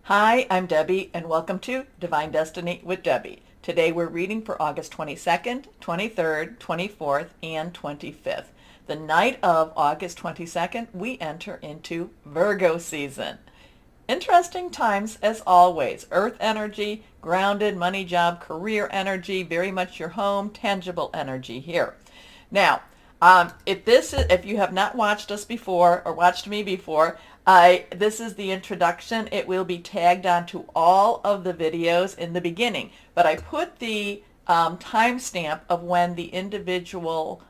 Hi, I'm Debbie, and welcome to Divine Destiny with Debbie. Today we're reading for August 22nd, 23rd, 24th, and 25th. The night of August 22nd, we enter into Virgo season. Interesting times as always. Earth energy, grounded, money, job, career energy, very much your home, tangible energy here. Now, if you have not watched us before or watched me before, this is the introduction. It will be tagged onto all of the videos in the beginning, but I put the timestamp of when the individual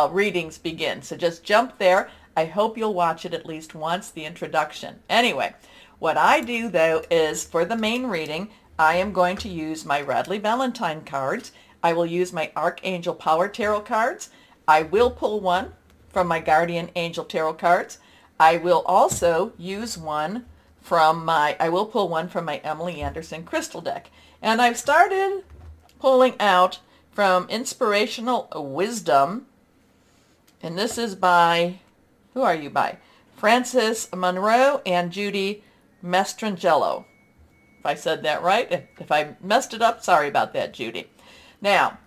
readings begin. So just jump there. I hope you'll watch it at least once, the introduction. Anyway, what I do though is for the main reading, I am going to use my Radley Valentine cards. I will use my Archangel Power Tarot cards. I will pull one from my Guardian Angel Tarot cards. I will also use one I will pull one from my Emily Anderson Crystal deck. And I've started pulling out from Inspirational Wisdom. And this is by, who are you by? Frances Monroe and Judy Mastrangelo. If I said that right. If I messed it up, sorry about that, Judy. Now,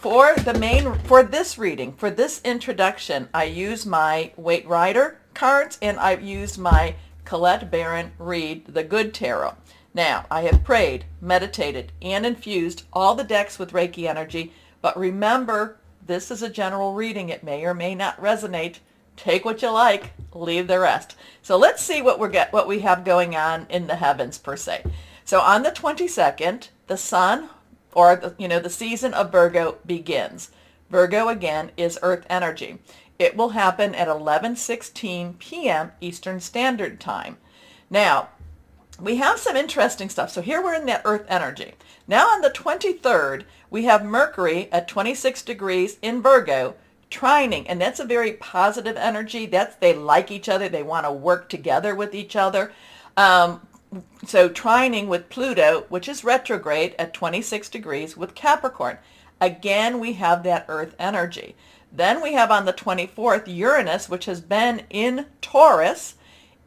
for this reading, for this introduction, I use my Waite Rider cards and I've used my Colette Baron Reed The Good Tarot. Now, I have prayed, meditated, and infused all the decks with Reiki energy, but remember, this is a general reading. It may or may not resonate. Take what you like, leave the rest. So let's see what we have going on in the heavens per se. So on the 22nd, the sun, or the season of Virgo begins. Virgo again is earth energy. It will happen at 11:16 p.m. Eastern Standard Time. Now, we have some interesting stuff. So here we're in that earth energy. Now on the 23rd, we have Mercury at 26 degrees in Virgo, trining, and that's a very positive energy. They like each other. They want to work together with each other. So trining with Pluto, which is retrograde at 26 degrees with Capricorn. Again, we have that earth energy. Then we have on the 24th Uranus, which has been in Taurus.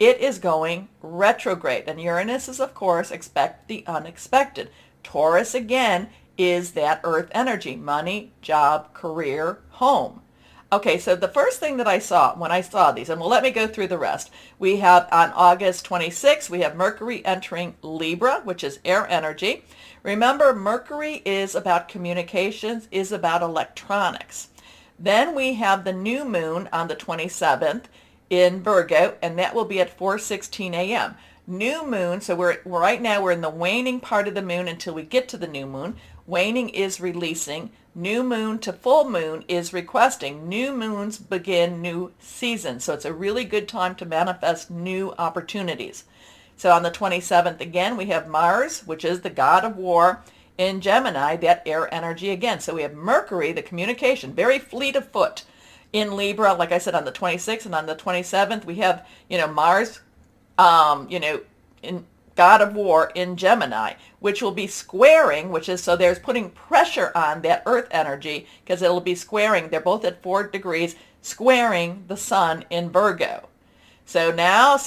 It is going retrograde. And Uranus is, of course, expect the unexpected. Taurus, again, is that earth energy. Money, job, career, home. Okay, so the first thing that I saw when I saw these, and well, let me go through the rest. We have on August 26th, we have Mercury entering Libra, which is air energy. Remember, Mercury is about communications, is about electronics. Then we have the new moon on the 27th in Virgo, and that will be at 4:16 a.m. New moon, so right now we're in the waning part of the moon until we get to the new moon. Waning is releasing. New moon to full moon is requesting. New moons begin new seasons. So it's a really good time to manifest new opportunities. So on the 27th, again, we have Mars, which is the god of war, in Gemini, that air energy again. So we have Mercury, the communication, very fleet of foot in Libra, like I said, on the 26th, and on the 27th, we have, Mars, in God of War in Gemini, which will be squaring, so there's putting pressure on that earth energy because it'll be squaring. They're both at 4 degrees, squaring the sun in Virgo. So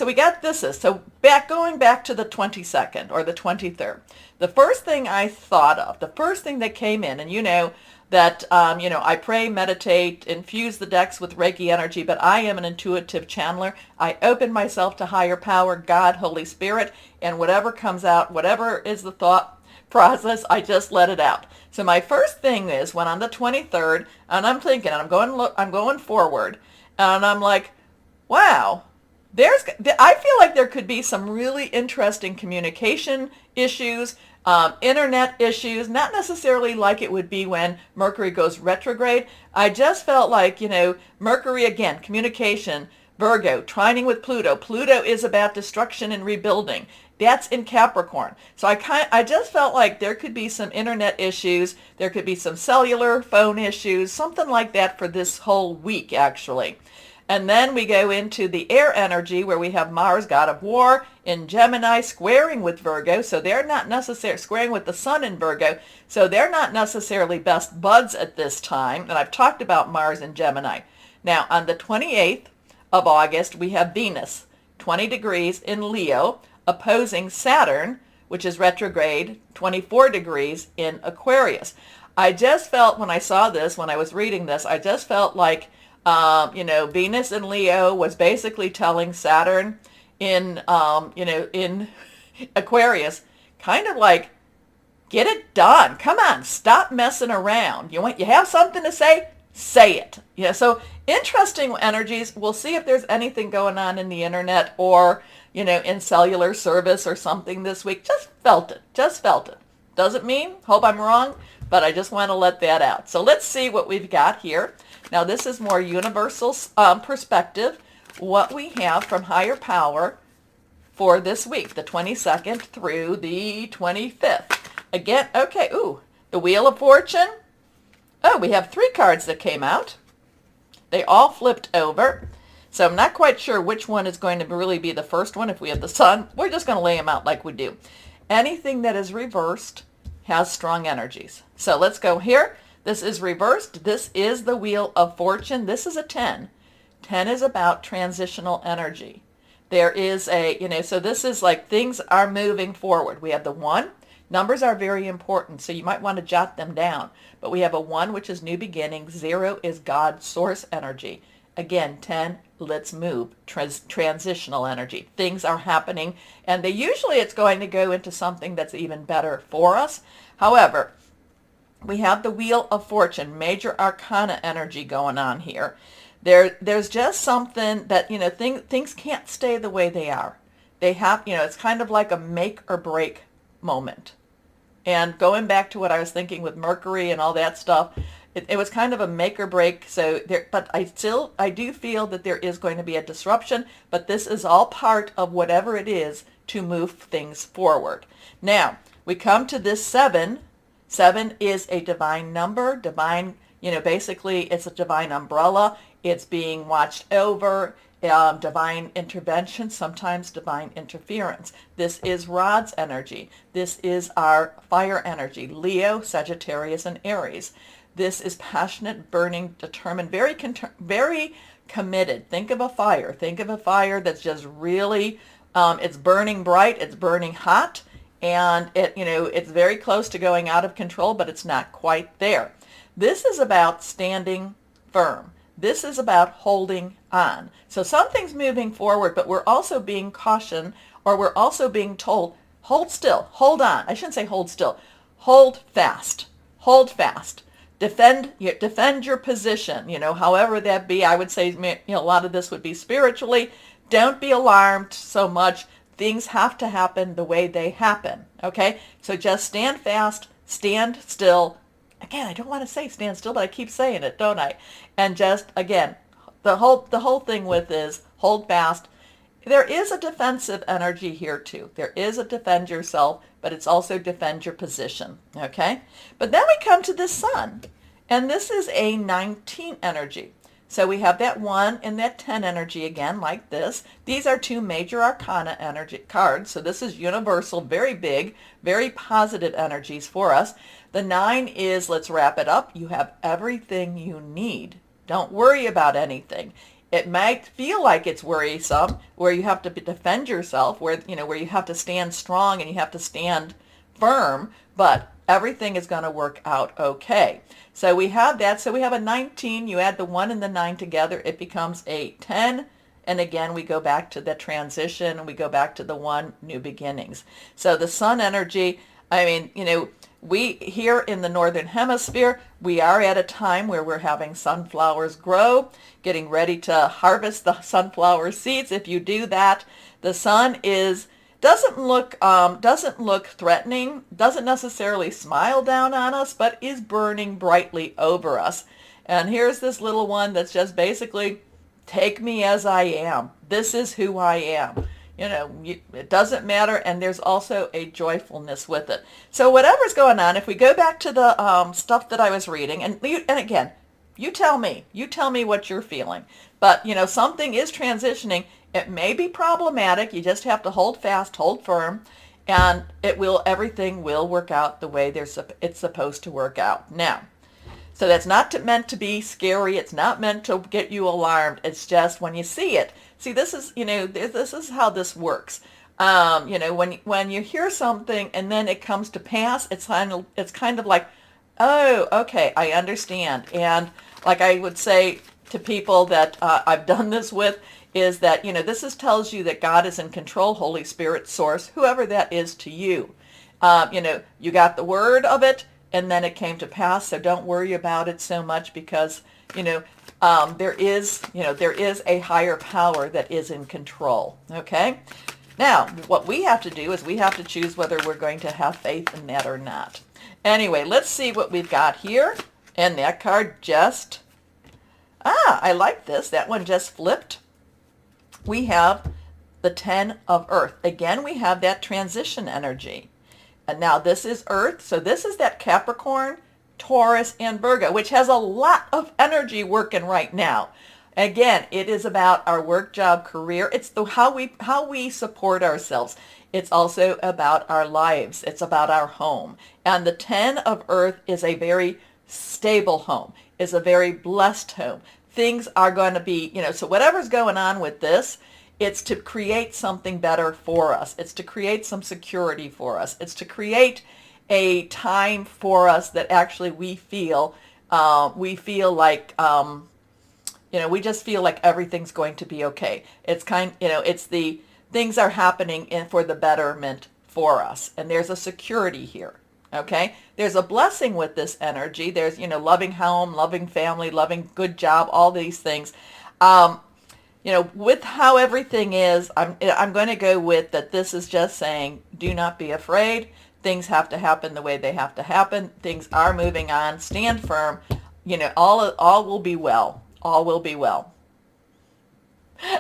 we got this. So going back to the 22nd or the 23rd, the first thing I thought of, the first thing that came in, and that, I pray, meditate, infuse the decks with Reiki energy, but I am an intuitive channeler. I open myself to higher power, God, Holy Spirit, and whatever comes out, whatever is the thought process, I just let it out. So my first thing is when on the 23rd, and I'm thinking, and I'm going forward, and I'm like, wow, I feel like there could be some really interesting communication issues, internet issues, not necessarily like it would be when Mercury goes retrograde. I just felt like, Mercury again, communication, Virgo, trining with Pluto. Pluto is about destruction and rebuilding. That's in Capricorn. So I just felt like there could be some internet issues. There could be some cellular phone issues, something like that for this whole week, actually. And then we go into the air energy where we have Mars, god of war, in Gemini, squaring with Virgo. So they're not necessarily squaring with the sun in Virgo. So they're not necessarily best buds at this time. And I've talked about Mars in Gemini. Now, on the 28th of August, we have Venus 20 degrees in Leo, opposing Saturn, which is retrograde, 24 degrees in Aquarius. I just felt when I saw this, when I was reading this, I just felt like, Venus in Leo was basically telling Saturn in, in Aquarius, kind of like, get it done. Come on, stop messing around. You have something to say it. Yeah, so interesting energies. We'll see if there's anything going on in the internet or, in cellular service or something this week. Just felt it. Doesn't mean, hope I'm wrong, but I just want to let that out. So let's see what we've got here. Now this is more universal perspective, what we have from higher power for this week, the 22nd through the 25th. Again, okay, the Wheel of Fortune. Oh, we have 3 cards that came out. They all flipped over. So I'm not quite sure which one is going to really be the first one. If we have the Sun, we're just going to lay them out like we do. Anything that is reversed has strong energies. So let's go here. This is reversed. This is the Wheel of Fortune. This is a 10. 10 is about transitional energy. There is so this is like things are moving forward. We have the 1. Numbers are very important, so you might want to jot them down. But we have a 1, which is new beginnings. 0 is God source energy. Again, 10, let's move. Transitional energy. Things are happening, and usually it's going to go into something that's even better for us. However, we have the Wheel of Fortune, major arcana energy going on here. There's just something that, things can't stay the way they are. They have, it's kind of like a make or break moment. And going back to what I was thinking with Mercury and all that stuff, it was kind of a make or break. But I do feel that there is going to be a disruption, but this is all part of whatever it is to move things forward. Now, we come to this 7. 7 is a divine number, basically it's a divine umbrella. It's being watched over. Divine intervention, sometimes divine interference. This is Rod's energy. This is our fire energy, Leo, Sagittarius, and Aries. This is passionate, burning, determined, very committed. Think of a fire. Think of a fire that's just really, it's burning bright, it's burning hot, and it's very close to going out of control, but it's not quite there. This is about standing firm. This is about holding on. So something's moving forward, but we're also being cautioned, or we're also being told, hold still, hold on. I shouldn't say hold still. Hold fast. Hold fast. Defend your position, however that be. I would say, a lot of this would be spiritually. Don't be alarmed so much. Things have to happen the way they happen, okay? So just stand fast, stand still. Again, I don't want to say stand still, but I keep saying it, don't I? And just, again, the whole thing with is hold fast. There is a defensive energy here too. There is a defend yourself, but it's also defend your position, okay? But then we come to the Sun, and this is a 19 energy. So we have that 1 and that 10 energy again, like this. These are 2 major arcana energy cards. So this is universal, very big, very positive energies for us. The 9 is, let's wrap it up. You have everything you need. Don't worry about anything. It might feel like it's worrisome, where you have to defend yourself, where you have to stand strong and you have to stand firm, but everything is going to work out okay. So we have that. So we have a 19. You add the 1 and the 9 together, it becomes a 10. And again, we go back to the transition, and we go back to the 1, new beginnings. So the Sun energy, we here in the Northern Hemisphere, we are at a time where we're having sunflowers grow, getting ready to harvest the sunflower seeds. If you do that, the Sun doesn't look threatening, doesn't necessarily smile down on us, but is burning brightly over us. And here's this little one that's just basically, take me as I am. This is who I am. It doesn't matter, and there's also a joyfulness with it. So whatever's going on, if we go back to the stuff that I was reading, and again, you tell me what you're feeling. But, something is transitioning. It may be problematic. You just have to hold fast, hold firm, and everything will work out the way it's supposed to work out. Now, so that's not meant to be scary. It's not meant to get you alarmed. It's just when you see it, See, this is, this is how this works. When you hear something and then it comes to pass, it's kind of like, oh, okay, I understand. And like I would say to people that I've done this with, is that, tells you that God is in control, Holy Spirit, source, whoever that is to you. You got the word of it, and then it came to pass. So don't worry about it so much, because, there is a higher power that is in control. Okay. Now, what we have to do is we have to choose whether we're going to have faith in that or not. Anyway, let's see what we've got here. And that card just, I like this. That one just flipped. We have the 10 of Earth. Again, we have that transition energy. And now this is Earth. So this is that Capricorn, Taurus, and Virgo, which has a lot of energy working right now. Again, it is about our work, job, career. It's how we support ourselves. It's also about our lives. It's about our home. And the 10 of Earth is a very stable home, is a very blessed home. Things are going to be, so whatever's going on with this, it's to create something better for us. It's to create some security for us. It's to create a time for us that actually we feel like, we just feel like everything's going to be okay. It's the things are happening for the betterment for us. And there's a security here. Okay. There's a blessing with this energy. There's, loving home, loving family, loving good job, all these things. With how everything is, I'm going to go with that. This is just saying, do not be afraid. Things have to happen the way they have to happen. Things are moving on. Stand firm. All will be well. All will be well.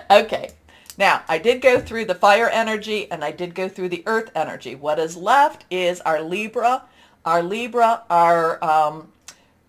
Okay. Now, I did go through the fire energy and I did go through the earth energy. What is left is our Libra, our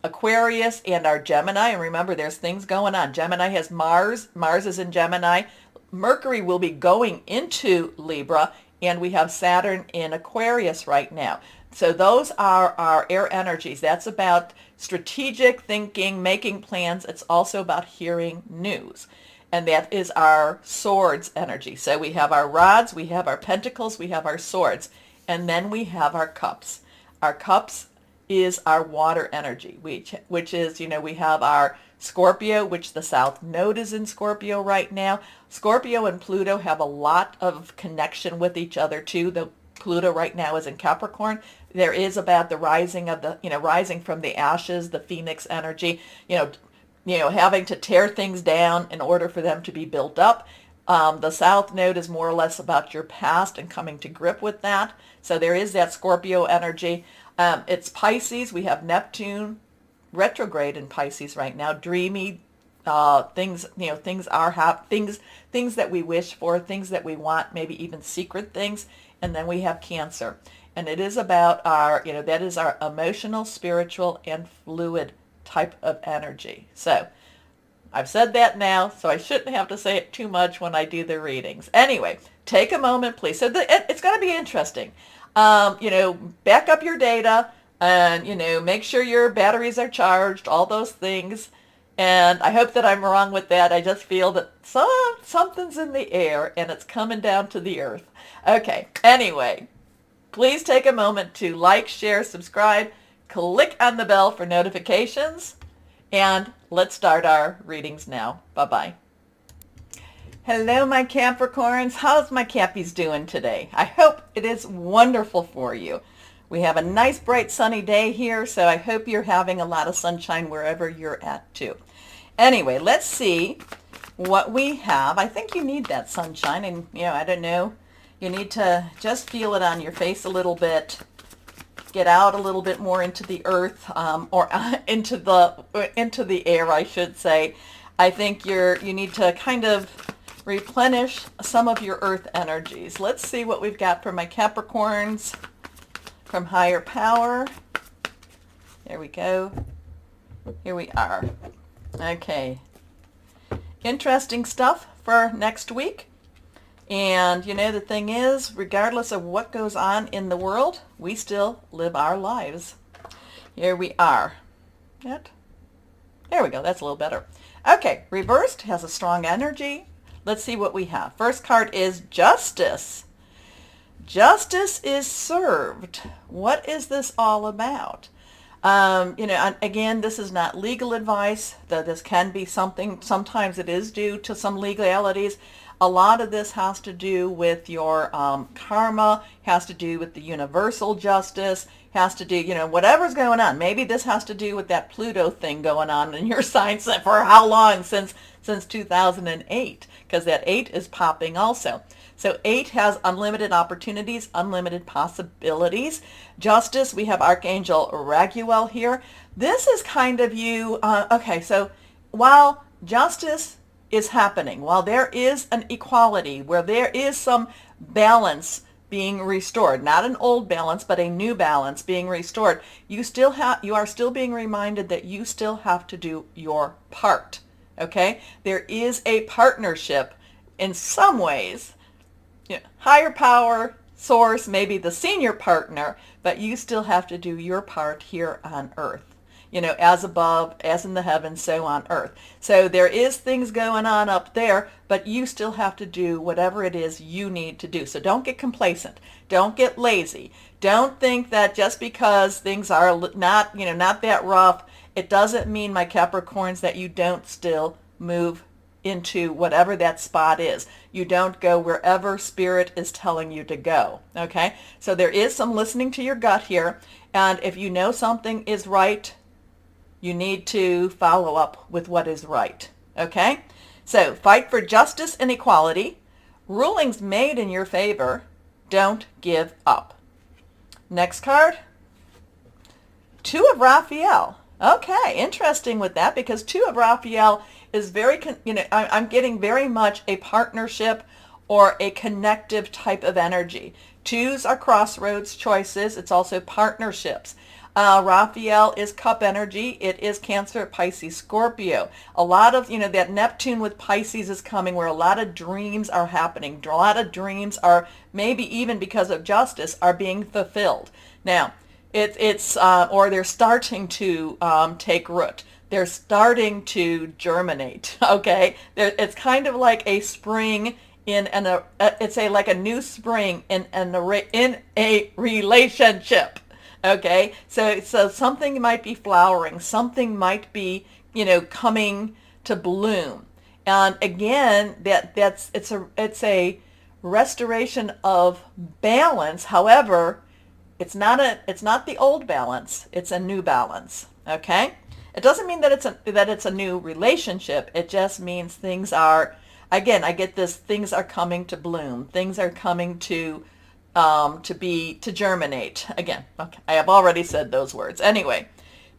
Aquarius, and our Gemini. And remember, there's things going on. Gemini has Mars. Mars is in Gemini. Mercury will be going into Libra, and we have Saturn in Aquarius right now. So those are our air energies. That's about strategic thinking, making plans. It's also about hearing news. And that is our swords energy. So we have our rods, we have our pentacles, we have our swords, and then we have our cups. Our cups is our water energy, which is, we have our Scorpio, which the South Node is in Scorpio right now. Scorpio and Pluto have a lot of connection with each other too. The Pluto right now is in Capricorn. There is about the rising of the, rising from the ashes, the phoenix energy, having to tear things down in order for them to be built up. The South Node is more or less about your past and coming to grip with that. So there is that Scorpio energy. It's Pisces. We have Neptune retrograde in Pisces right now. Dreamy things, things that we wish for, things that we want, maybe even secret things. And then we have Cancer. And it is about our, that is our emotional, spiritual, and fluid type of energy. So I've said that now, so I shouldn't have to say it too much when I do the readings. Anyway, take a moment, please. So it's going to be interesting. Back up your data and, make sure your batteries are charged, all those things. And I hope that I'm wrong with that. I just feel that something's in the air and it's coming down to the earth. Okay, anyway, please take a moment to like, share, subscribe, click on the bell for notifications, and let's start our readings now. Bye-bye. Hello, my Capricorns. How's my Cappies doing today? I hope it is wonderful for you. We have a nice, bright, sunny day here, so I hope you're having a lot of sunshine wherever you're at, too. Anyway, let's see what we have. I think you need that sunshine, and, I don't know, you need to just feel it on your face a little bit. Get out a little bit more into the earth, or into the air, I should say. I think you need to kind of replenish some of your earth energies. Let's see what we've got for my Capricorns from higher power. There we go. Here we are. Okay. Interesting stuff for next week. And the thing is, regardless of what goes on in the world, we still live our lives. Here we are. There we go. That's a little better. Okay. Reversed has a strong energy. let's see what we have. First card is Justice. Justice is served. What is this all about? Again, this is not legal advice, though this can be something, sometimes it is due to some legalities. A lot of this has to do with your karma, has to do with the universal justice, has to do, whatever's going on. Maybe this has to do with that Pluto thing going on in your sign for how long? Since 2008, because that 8 is popping also. So 8 has unlimited opportunities, unlimited possibilities. Justice, we have Archangel Raguel here. This is kind of you, okay, so while justice is happening, while there is an equality, where there is some balance being restored, not an old balance, but a new balance being restored, you are still being reminded that you still have to do your part, okay? There is a partnership in some ways. Higher power, source, maybe the senior partner, but you still have to do your part here on earth. As above, as in the heavens, so on earth. So there is things going on up there, but you still have to do whatever it is you need to do. So don't get complacent. Don't get lazy. Don't think that just because things are not that rough, it doesn't mean, my Capricorns, that you don't still move into whatever that spot is. You don't go wherever spirit is telling you to go, okay? So there is some listening to your gut here, and if you know something is right, you need to follow up with what is right, okay? So fight for justice and equality. Rulings made in your favor. Don't give up. Next card, 2 of Raphael. Okay, interesting with that, because 2 of Raphael is very, I'm getting very much a partnership or a connective type of energy. 2s are crossroads choices. It's also partnerships. Raphael is cup energy. It is Cancer, Pisces, Scorpio. A lot of, that Neptune with Pisces is coming, where a lot of dreams are happening. A lot of dreams are, maybe even because of justice, are being fulfilled. Now, or they're starting to take root. They're starting to germinate, okay? It's kind of like a spring like a new spring in a relationship, okay? So something might be flowering, something might be, coming to bloom. And again, it's a restoration of balance. However, it's not the old balance, it's a new balance, okay? It doesn't mean that it's a new relationship. It just means things are, again, I get this, things are coming to bloom. Things are coming to germinate. Again, okay, I have already said those words. Anyway,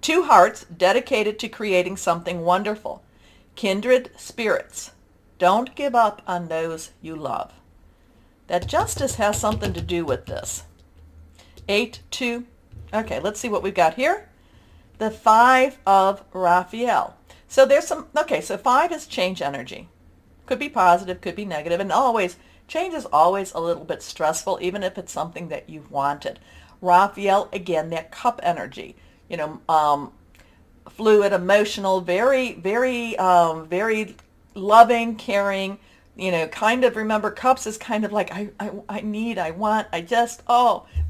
2 hearts dedicated to creating something wonderful. Kindred spirits. Don't give up on those you love. That justice has something to do with this. 8, 2. Okay, let's see what we've got here. The 5 of Raphael. So there's some, okay, so 5 is change energy. Could be positive, could be negative, and change is always a little bit stressful, even if it's something that you've wanted. Raphael, again, that cup energy, fluid, emotional, very, very, very loving, caring, kind of, remember, cups is kind of like, I need, I want,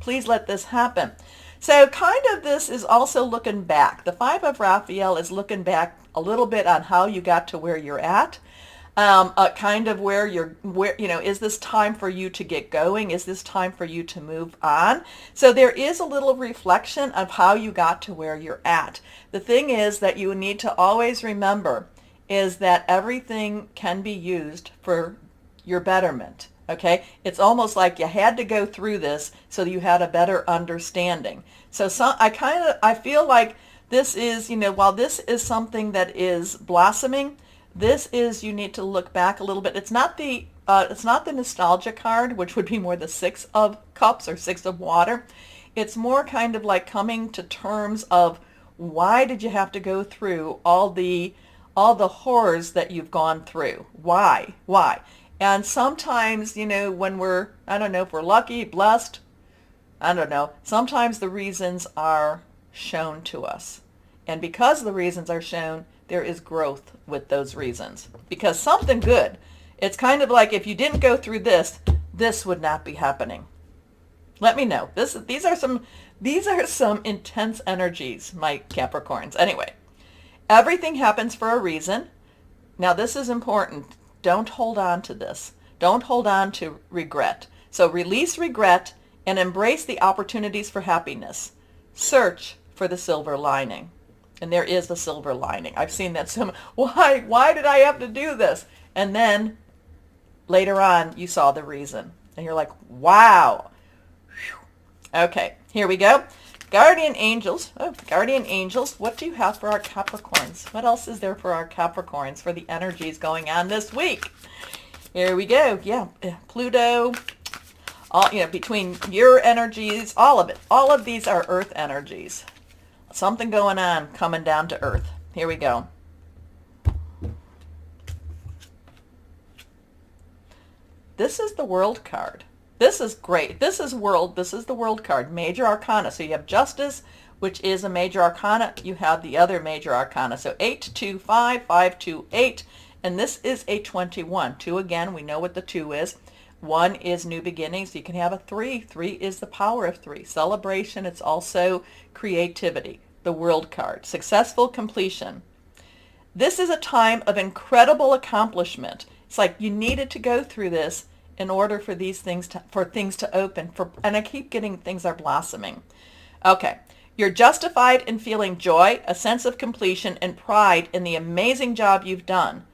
please let this happen. So kind of this is also looking back. The 5 of Raphael is looking back a little bit on how you got to where you're at. Kind of where is this time for you to get going? Is this time for you to move on? So there is a little reflection of how you got to where you're at. The thing is that you need to always remember is that everything can be used for your betterment. Okay, it's almost like you had to go through this so you had a better understanding. So I feel like this is, while this is something that is blossoming, this is, you need to look back a little bit. It's not the nostalgia card, which would be more the 6 of cups or 6 of water. It's more kind of like coming to terms of, why did you have to go through all the horrors that you've gone through? Why? And sometimes, when we're, I don't know if we're lucky, blessed, I don't know, sometimes the reasons are shown to us. And because the reasons are shown, there is growth with those reasons. Because something good It's kind of like if you didn't go through this, this would not be happening. Let me know. These are some intense energies, my Capricorns. Anyway, everything happens for a reason. Now this is important. Don't hold on to this. Don't hold on to regret. So release regret and embrace the opportunities for happiness. Search for the silver lining. And there is the silver lining. I've seen that so much. Why did I have to do this? And then later on you saw the reason. And you're like, wow. Whew. Okay, here we go. Guardian angels. Oh, guardian angels. What do you have for our Capricorns? What else is there for our Capricorns for the energies going on this week? Here we go. Yeah, Pluto. All, between your energies, all of it. All of these are earth energies. Something going on coming down to earth. Here we go. This is the World card. This is great. This is the World card. Major Arcana. So you have Justice, which is a Major Arcana. You have the other Major Arcana. So 8, 2, 5, 5, 2, 8. And this is a 21. 2 again, we know what the 2 is. 1 is new beginnings. You can have a 3. 3 is the power of 3. Celebration. It's also creativity. The World card. Successful completion. This is a time of incredible accomplishment. It's like you needed to go through this in order for these things to open. And I keep getting things are blossoming. Okay. You're justified in feeling joy, a sense of completion, and pride in the amazing job you've done.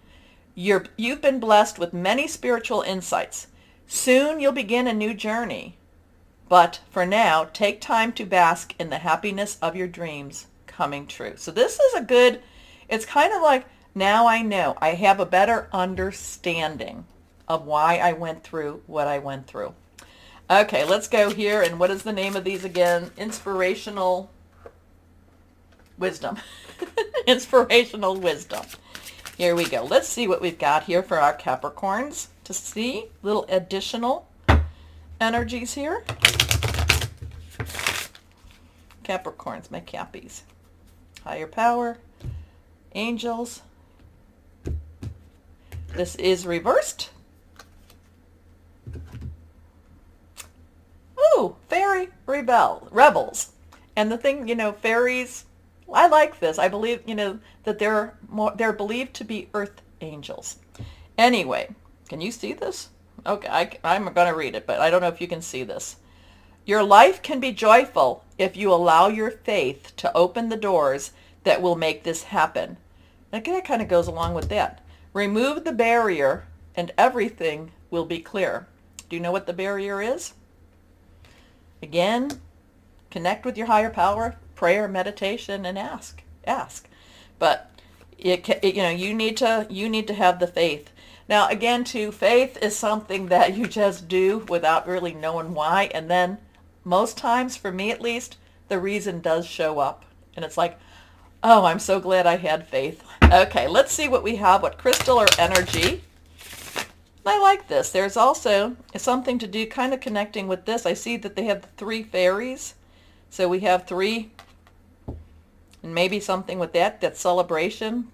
You've been blessed with many spiritual insights. Soon you'll begin a new journey. But for now, take time to bask in the happiness of your dreams coming true. So this is it's kind of like, now I know. I have a better understanding of why I went through what I went through. Okay, let's go here. And what is the name of these again? Inspirational wisdom. Inspirational wisdom. Here we go. Let's see what we've got here for our Capricorns to see little additional energies here. Capricorns, my Cappies. Higher power, angels. This is reversed. Ooh, fairy rebels. And the thing, fairies, I like this. I believe, that they're believed to be earth angels. Anyway, can you see this? Okay, I'm going to read it, but I don't know if you can see this. Your life can be joyful if you allow your faith to open the doors that will make this happen. And that kind of goes along with that. Remove the barrier and everything will be clear. Do you know what the barrier is? Again, connect with your higher power, prayer, meditation, and ask. But you need to have the faith. Now, again, too, faith is something that you just do without really knowing why. And then most times, for me at least, the reason does show up. And it's like, oh, I'm so glad I had faith. Okay, let's see what we have, what crystal or energy. I like this. There's also something to do kind of connecting with this. I see that they have 3 fairies. So we have 3, and maybe something with that celebration,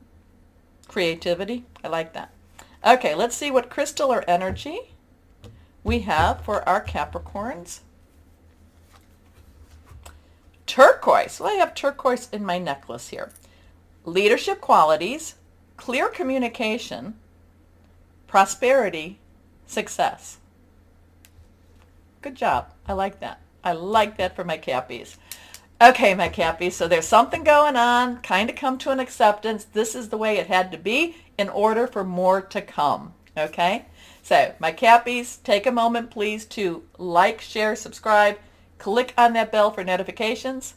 creativity. I like that. Okay, let's see what crystal or energy we have for our Capricorns. Turquoise. Well, I have turquoise in my necklace here. Leadership qualities, clear communication, prosperity, success. Good job. I like that. I like that for my Cappies. Okay, my Cappies, so there's something going on, kind of come to an acceptance. This is the way it had to be in order for more to come, okay? So, my Cappies, take a moment, please, to like, share, subscribe, click on that bell for notifications.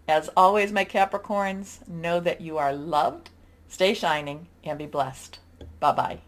As always, my Capricorns, know that you are loved, stay shining, and be blessed. Bye-bye.